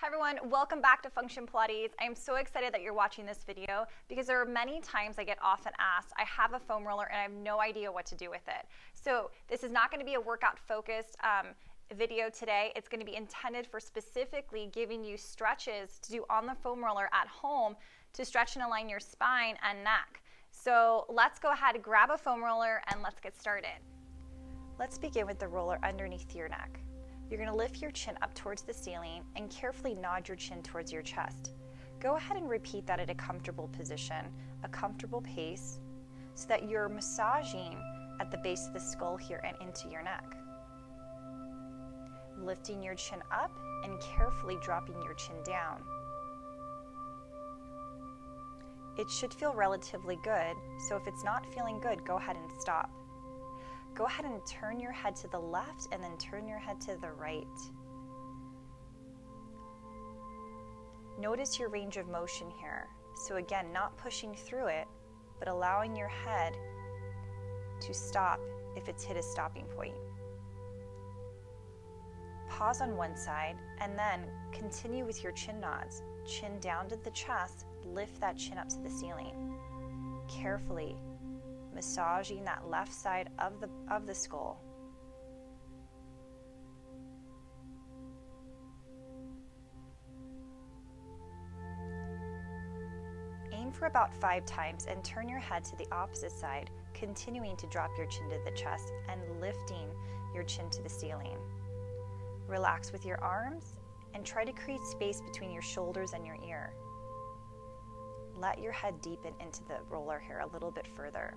Hi everyone, welcome back to Function Pilates. I am so excited that you're watching this video because there are many times I get often asked, I have a foam roller and I have no idea what to do with it. So this is not going to be a workout focused video today. It's going to be intended for specifically giving you stretches to do on the foam roller at home to stretch and align your spine and neck. So let's go ahead and grab a foam roller and let's get started. Let's begin with the roller underneath your neck. You're going to lift your chin up towards the ceiling and carefully nod your chin towards your chest. Go ahead and repeat that at a comfortable position, a comfortable pace, so that you're massaging at the base of the skull here and into your neck. Lifting your chin up and carefully dropping your chin down. It should feel relatively good, so if it's not feeling good, go ahead and stop. Go ahead and turn your head to the left and then turn your head to the right. Notice your range of motion here. So again, not pushing through it, but allowing your head to stop if it's hit a stopping point. Pause on one side and then continue with your chin nods. Chin down to the chest, lift that chin up to the ceiling. Carefully massaging that left side of the skull. Aim for about 5 times and turn your head to the opposite side, continuing to drop your chin to the chest and lifting your chin to the ceiling. Relax with your arms and try to create space between your shoulders and your ear. Let your head deepen into the roller here a little bit further.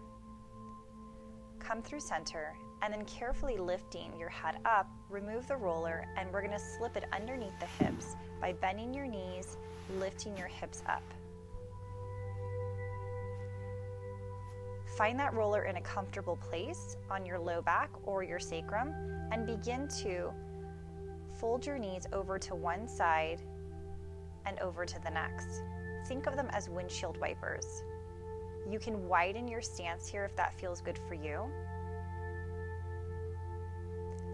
Come through center and then carefully lifting your head up, remove the roller, and we're going to slip it underneath the hips by bending your knees, lifting your hips up. Find that roller in a comfortable place on your low back or your sacrum and begin to fold your knees over to one side and over to the next. Think of them as windshield wipers. You can widen your stance here if that feels good for you.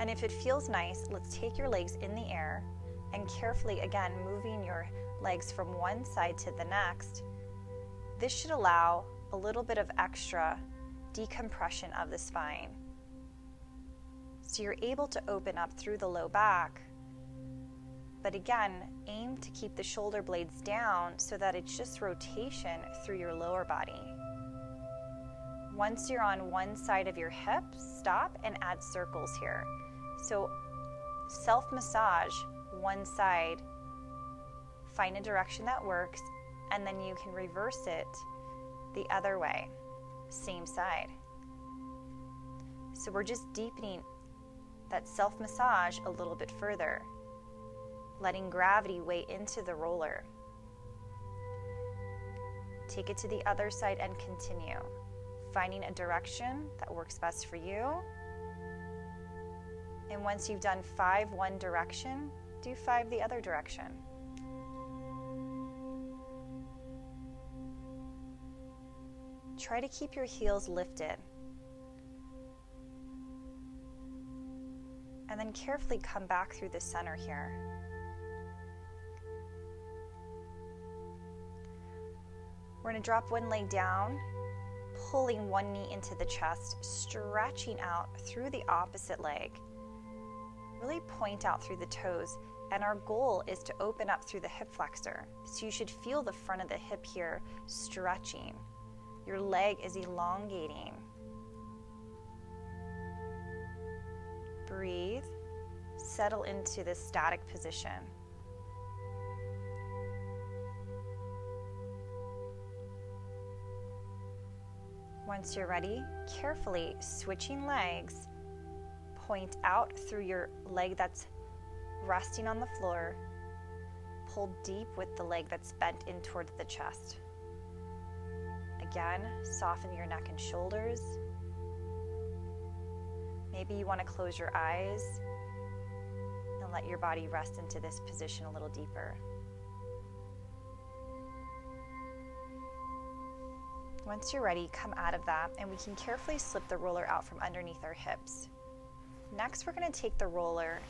And if it feels nice, let's take your legs in the air and carefully, again, moving your legs from one side to the next. This should allow a little bit of extra decompression of the spine. So you're able to open up through the low back. But again, aim to keep the shoulder blades down so that it's just rotation through your lower body. Once you're on one side of your hip, stop and add circles here. So self-massage one side, find a direction that works, and then you can reverse it the other way, same side. So we're just deepening that self-massage a little bit further, letting gravity weigh into the roller. Take it to the other side and continue. Finding a direction that works best for you. And once you've done 5 one direction, do 5 the other direction. Try to keep your heels lifted. And then carefully come back through the center here. We're going to drop one leg down, pulling one knee into the chest, stretching out through the opposite leg. Really point out through the toes, and our goal is to open up through the hip flexor. So you should feel the front of the hip here stretching. Your leg is elongating. Breathe, settle into this static position. Once you're ready, carefully switching legs, point out through your leg that's resting on the floor, pull deep with the leg that's bent in towards the chest. Again, soften your neck and shoulders. Maybe you want to close your eyes and let your body rest into this position a little deeper. Once you're ready, come out of that and we can carefully slip the roller out from underneath our hips. Next, we're going to take the roller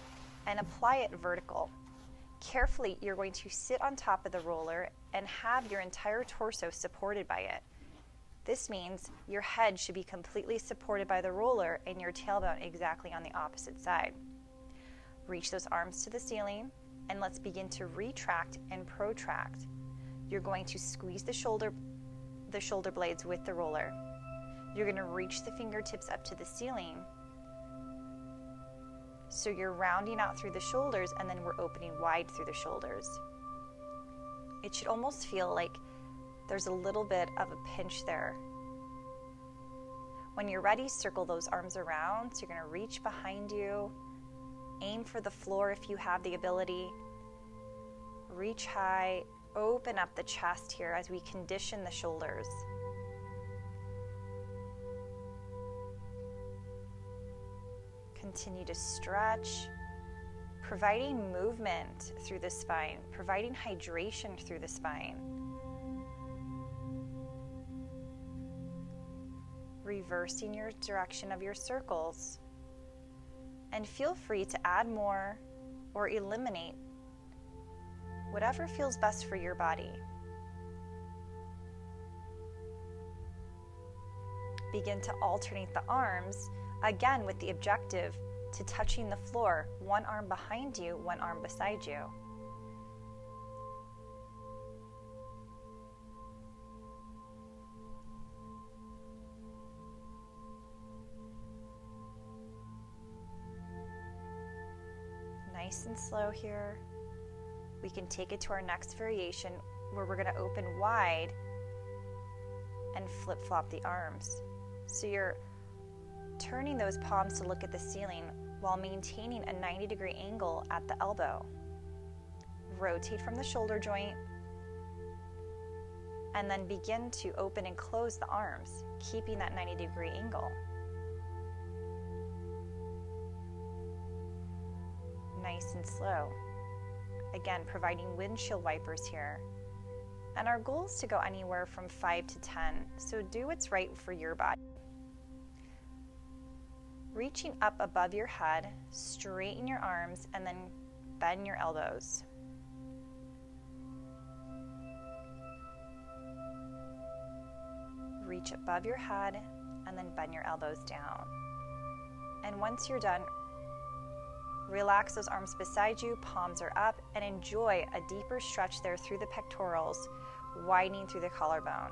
and apply it vertical. Carefully, you're going to sit on top of the roller and have your entire torso supported by it. This means your head should be completely supported by the roller and your tailbone exactly on the opposite side. Reach those arms to the ceiling, and let's begin to retract and protract. You're going to squeeze the shoulder blades with the roller. You're going to reach the fingertips up to the ceiling. So you're rounding out through the shoulders, and then we're opening wide through the shoulders. It should almost feel like there's a little bit of a pinch there. When you're ready, circle those arms around. So you're going to reach behind you, aim for the floor if you have the ability. Reach high, open up the chest here as we condition the shoulders. Continue to stretch, providing movement through the spine, providing hydration through the spine. Reversing your direction of your circles. And feel free to add more or eliminate whatever feels best for your body. Begin to alternate the arms, again with the objective to touching the floor, one arm behind you, one arm beside you. Nice and slow here. We can take it to our next variation where we're going to open wide and flip-flop the arms. So you're turning those palms to look at the ceiling while maintaining a 90-degree angle at the elbow. Rotate from the shoulder joint and then begin to open and close the arms, keeping that 90-degree angle. Nice and slow. Again, providing windshield wipers here. And our goal is to go anywhere from 5 to 10, so do what's right for your body. Reaching up above your head, straighten your arms, and then bend your elbows. Reach above your head, and then bend your elbows down. And once you're done, relax those arms beside you, palms are up, and enjoy a deeper stretch there through the pectorals, widening through the collarbone.